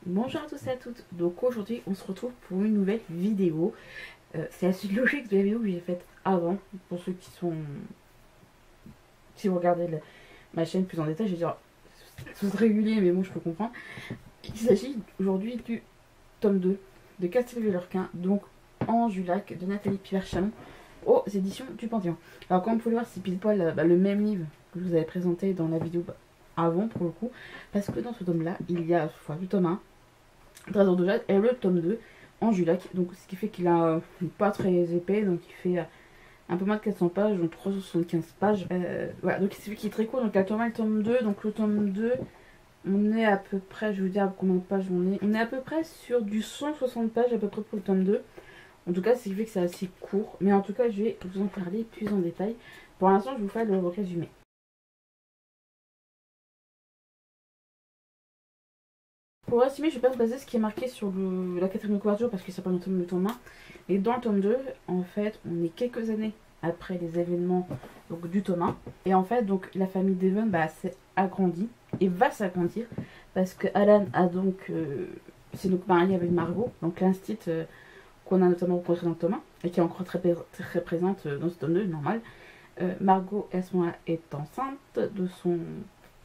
Bonjour à tous et à toutes. Donc aujourd'hui on se retrouve pour une nouvelle vidéo. C'est la suite logique de la vidéo que j'ai faite avant. Pour ceux qui sont... Si vous regardez ma chaîne plus en détail, je vais dire c'est régulier mais bon je peux comprendre. Il s'agit aujourd'hui du tome 2 de Castelville-Lurquin, donc Ange du Lac de Nathalie Pivert-Chalon aux éditions du Panthéon. Alors comme vous pouvez le voir, c'est pile poil le même livre que je vous avais présenté dans la vidéo avant pour le coup. Parce que dans ce tome là, il y a du tome 1, Trésor de Jade, et le tome 2 en Julac, donc ce qui fait qu'il a pas très épais, donc il fait un peu moins de 400 pages, donc 375 pages. Voilà, donc c'est qui est très court, donc il y a le tome 1 et le tome 2, donc le tome 2, on est à peu près, je vais vous dire combien de pages on est à peu près sur du 160 pages à peu près pour le tome 2. En tout cas, ce qui fait que c'est assez court, mais en tout cas, je vais vous en parler plus en détail. Pour l'instant, je vous fais le résumé. Pour résumer, je vais pas me baser sur ce qui est marqué sur la quatrième couverture parce que ça parle le tome 1. Et dans le tome 2, en fait, on est quelques années après les événements donc, du tome 1. Et en fait, donc, la famille Devon s'est agrandie et va s'agrandir parce que Alan a donc s'est donc marié avec Margot, donc l'instit qu'on a notamment rencontré dans le tome 1 et qui est encore très présente dans ce tome 2, normal. Margot, à ce moment-là, est enceinte de son...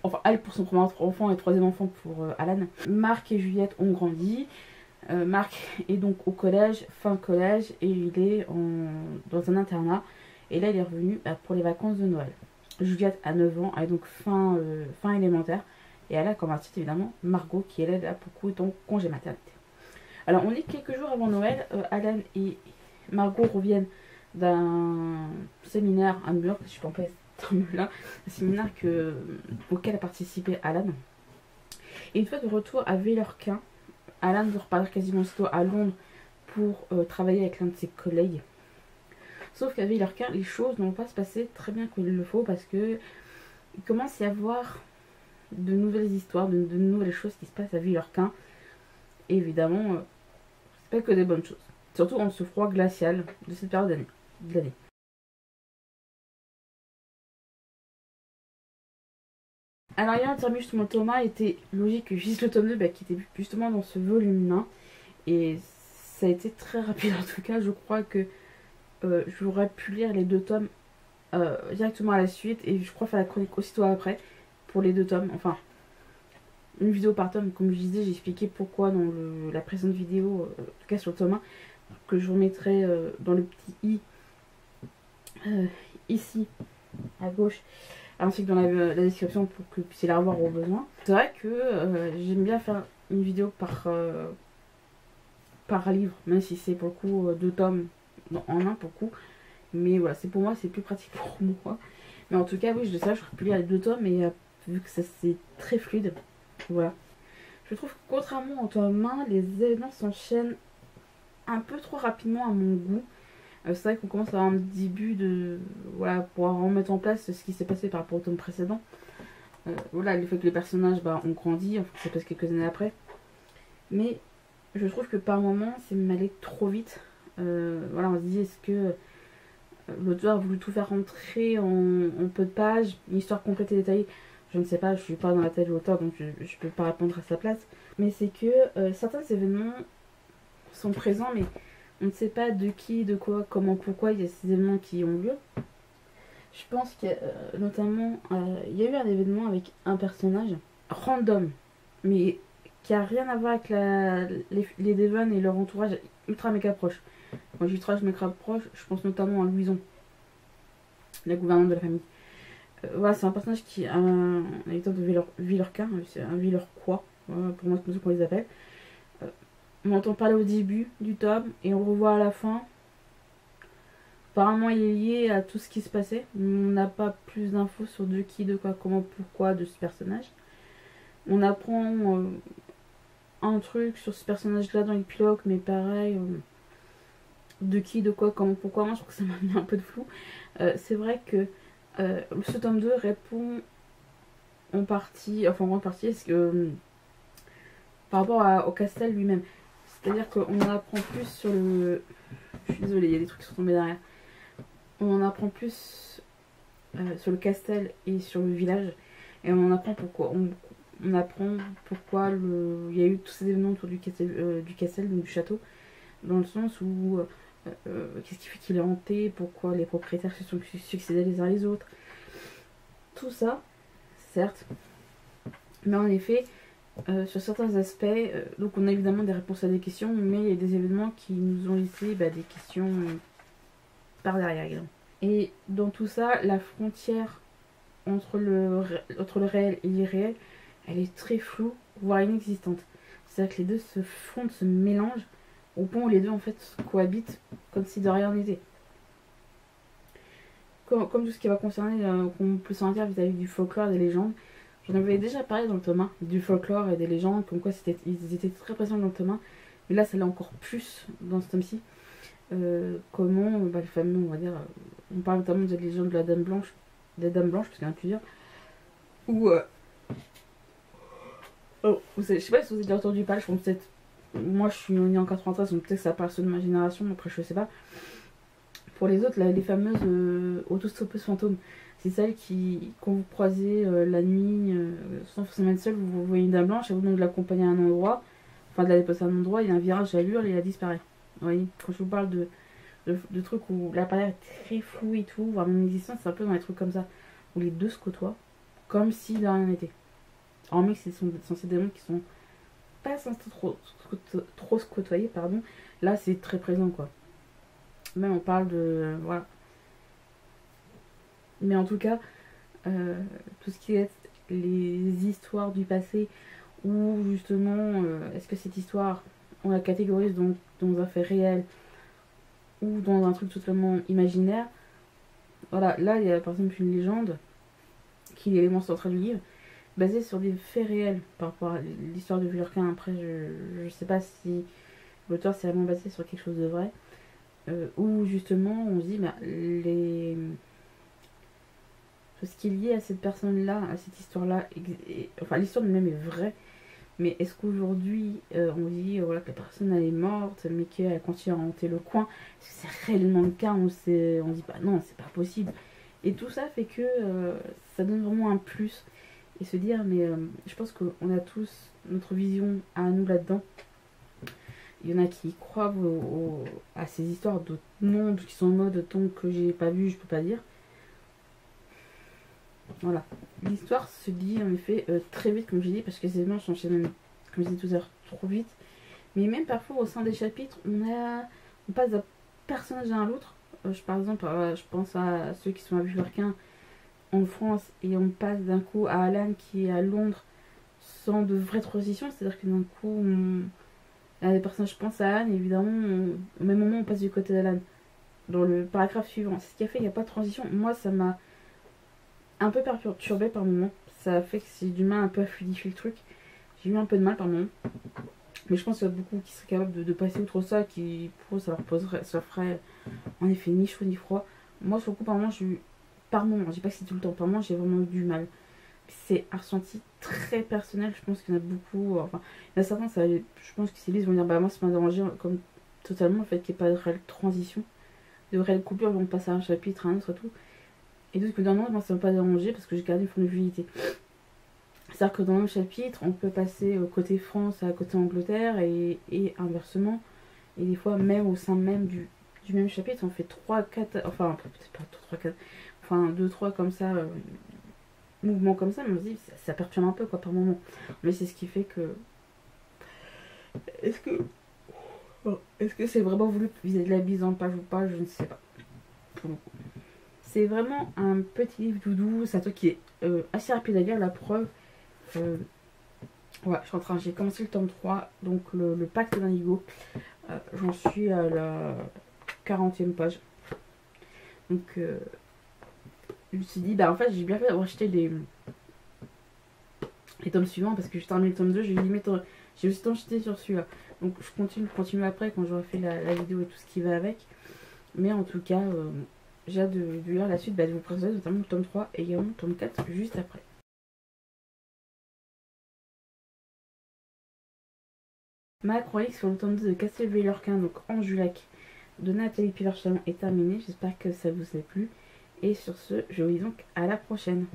Enfin, elle pour son premier enfant et troisième enfant pour Alan. Marc et Juliette ont grandi. Marc est donc au collège, fin collège, et il est dans un internat. Et là, il est revenu pour les vacances de Noël. Juliette a 9 ans, elle est donc fin élémentaire. Et elle a comme artiste évidemment Margot qui elle est là pour coup est en congé maternité. Alors on est quelques jours avant Noël, Alan et Margot reviennent d'un séminaire à New York, si je peux employer ce terme-là, un séminaire auquel a participé Alan. Et une fois de retour à Villers-Quin, Alan doit repartir quasiment aussitôt à Londres pour travailler avec l'un de ses collègues. Sauf qu'à Villers-Quin, les choses n'ont pas se passer très bien comme il le faut parce que il commence à y avoir de nouvelles histoires, de nouvelles choses qui se passent à Villers-Quin. Et évidemment, c'est pas que des bonnes choses. Surtout en ce froid glacial de cette période de l'année. Alors, il y a un terme justement, Thomas était logique que juste le tome 2 qui était justement dans ce volume-là. Et ça a été très rapide en tout cas. Je crois que j'aurais pu lire les deux tomes directement à la suite. Et je crois faire la chronique aussitôt après pour les deux tomes. Enfin, une vidéo par tome. Comme je disais, j'ai expliqué pourquoi dans la précédente vidéo, en tout cas sur le tome 1, que je remettrai dans le petit i ici à gauche, ainsi que dans la description pour que vous puissiez la revoir au besoin. C'est vrai que j'aime bien faire une vidéo par livre, même si c'est pour le coup deux tomes en un pour le coup. Mais voilà, c'est pour moi, c'est plus pratique pour moi. Mais en tout cas, oui, j'aurais pu lire les deux tomes, et vu que ça c'est très fluide, voilà. Je trouve que contrairement au tome 1, les événements s'enchaînent un peu trop rapidement à mon goût. C'est vrai qu'on commence à avoir un début de... Voilà, pour remettre en place ce qui s'est passé par rapport au tome précédent. Voilà, le fait que les personnages ont grandi, enfin ça passe quelques années après. Mais je trouve que par moments, c'est allé trop vite. Voilà, on se dit, est-ce que l'auteur a voulu tout faire rentrer en peu de pages, une histoire complète et détaillée? Je ne sais pas, je suis pas dans la tête de l'auteur, donc je ne peux pas répondre à sa place. Mais c'est que certains événements sont présents, mais on ne sait pas de qui, de quoi, comment, pourquoi il y a ces événements qui ont lieu. Je pense qu'il y a notamment... il y a eu un événement avec un personnage random, mais qui a rien à voir avec les Devon et leur entourage ultra méga proche. Quand je dis ultra méga proche, je pense notamment à Louison, la gouvernante de la famille. Voilà, c'est un personnage qui a un habitant de Villers-Quin, c'est un Villers-Quoi, voilà, pour moi c'est comme ça qu'on les appelle. On entend parler au début du tome et on revoit à la fin. Apparemment il est lié à tout ce qui se passait. On n'a pas plus d'infos sur de qui, de quoi, comment, pourquoi de ce personnage. On apprend un truc sur ce personnage là dans l'épilogue, mais pareil, de qui, de quoi, comment, pourquoi. Moi je trouve que ça m'a mis un peu de flou. C'est vrai que ce tome 2 répond en partie, enfin en grande partie, est-ce que par rapport au Castel lui-même. C'est-à-dire qu'on en apprend plus sur le... Je suis désolée, il y a des trucs qui sont tombés derrière. On en apprend plus sur le Castel et sur le village. Et on en apprend pourquoi. on apprend pourquoi il y a eu tous ces événements autour du castle, donc du château, dans le sens où qu'est-ce qui fait qu'il est hanté, pourquoi les propriétaires se sont succédés les uns les autres. Tout ça, certes, mais en effet, sur certains aspects, donc on a évidemment des réponses à des questions, mais il y a des événements qui nous ont laissé des questions par derrière également. Et dans tout ça, la frontière entre le réel et l'irréel, elle est très floue, voire inexistante. C'est-à-dire que les deux se fondent, se mélangent, au point où les deux en fait cohabitent comme si de rien n'était. Comme tout ce qui va concerner, qu'on peut sentir vis-à-vis du folklore et des légendes. J'en avais déjà parlé dans le tome 1, du folklore et des légendes, comme quoi ils étaient très présents dans le tome 1, mais là ça l'est encore plus dans ce tome-ci. Comment le fameux, on va dire, on parle notamment de la légende de la Dame Blanche, des Dames Blanches, parce qu'il y en a plusieurs, où oh, je sais pas si vous avez déjà entendu parler, je pense peut-être, moi je suis née en 93, donc peut-être que ça parle ceux de ma génération, après je sais pas. Pour les autres, là, les fameuses autostoppeuses fantômes, c'est celles qui, quand vous croisez la nuit, sans forcément être seul, vous voyez une Dame Blanche et vous demandez de l'accompagner à un endroit, enfin de la déposer à un endroit, il y a un virage d'allure et elle disparaît. Vous voyez, quand je vous parle de trucs où l'appareil est très flou et tout, voire même existant, c'est un peu dans les trucs comme ça, où les deux se côtoient, comme si de rien n'était. En mec, ce sont censés des démons qui sont pas censés trop se côtoyer, pardon. Là, c'est très présent, quoi. Même on parle de... voilà. Mais en tout cas, tout ce qui est les histoires du passé, ou justement, est-ce que cette histoire, on la catégorise dans un fait réel, ou dans un truc totalement imaginaire. Voilà, là il y a par exemple une légende, qui est l'élément central du livre, basée sur des faits réels par rapport à l'histoire de Vulcain. Après, je sais pas si l'auteur s'est vraiment basé sur quelque chose de vrai, où justement on se dit, tout ce qui est lié à cette personne-là, à cette histoire-là, enfin l'histoire elle-même est vraie, mais est-ce qu'aujourd'hui on dit voilà, que la personne elle est morte, mais qu'elle continue à hanter le coin? Est-ce que c'est réellement le cas? On dit bah non, c'est pas possible. Et tout ça fait que ça donne vraiment un plus. Et se dire, mais je pense qu'on a tous notre vision à nous là-dedans. Il y en a qui croient à ces histoires, d'autres non, qui sont en mode tant que j'ai pas vu, je peux pas dire. Voilà. L'histoire se dit en effet très vite, comme j'ai dit, parce que ces événements s'enchaînent même, comme je disais tout à l'heure, trop vite. Mais même parfois au sein des chapitres, on passe d'un personnage à un autre. Par exemple, je pense à ceux qui sont à Vulcain en France, et on passe d'un coup à Alan qui est à Londres sans de vraie transition. C'est-à-dire que d'un coup, les personnages, je pense à Anne, évidemment, au même moment, on passe du côté d'Alan. Dans le paragraphe suivant. C'est ce qui a fait qu'il n'y a pas de transition. Moi, ça m'a un peu perturbé par moment. Ça a fait que j'ai du mal un peu à fluidifier le truc. J'ai eu un peu de mal par moment. Mais je pense qu'il y a beaucoup qui seraient capables de passer outre ça, qui pour eux, ça ferait en effet ni chaud ni froid. Moi, sur le coup, par moment, je dis pas que c'est tout le temps, par moment, j'ai vraiment eu du mal. C'est un ressenti très personnel. Je pense qu'il y en a beaucoup. Enfin, il y en a certains, je pense que c'est ils vont dire bah moi, ça m'a dérangé comme totalement le fait qu'il n'y ait pas de réelle transition, de réelle coupure, vont passer à un chapitre, à un autre et tout. Et d'autres que non, moi ça m'a pas dérangé parce que j'ai gardé une forme de fluidité. C'est-à-dire que dans le même chapitre, on peut passer côté France à côté Angleterre et inversement. Et des fois, même au sein même du même chapitre, on fait 3-4, enfin peut-être pas 3-4, enfin 2-3 comme ça, mouvements comme ça, mais on se dit, ça perturbe un peu quoi par moment. Mais c'est ce qui fait que... Est-ce que c'est vraiment voulu viser de la bise en page ou pas? Je ne sais pas. C'est vraiment un petit livre doudou, c'est un truc qui est assez rapide à lire, la preuve. Ouais, j'ai commencé le tome 3, donc le pacte d'Indigo. J'en suis à la 40e page. Donc, je me suis dit, bah en fait, j'ai bien fait d'avoir acheté les tomes suivants parce que j'ai terminé le tome 2, j'ai aussi acheté sur celui-là. Donc, je continue après quand j'aurai fait la vidéo et tout ce qui va avec. Mais en tout cas, j'ai hâte de lire la suite, de vous présenter notamment le tome 3 et également le tome 4 juste après. Ma chronique sur le tome 2 de Castlevania, donc Anjulac, de Nathalie Pilar-Chalon est terminée. J'espère que ça vous a plu. Et sur ce, je vous dis donc à la prochaine.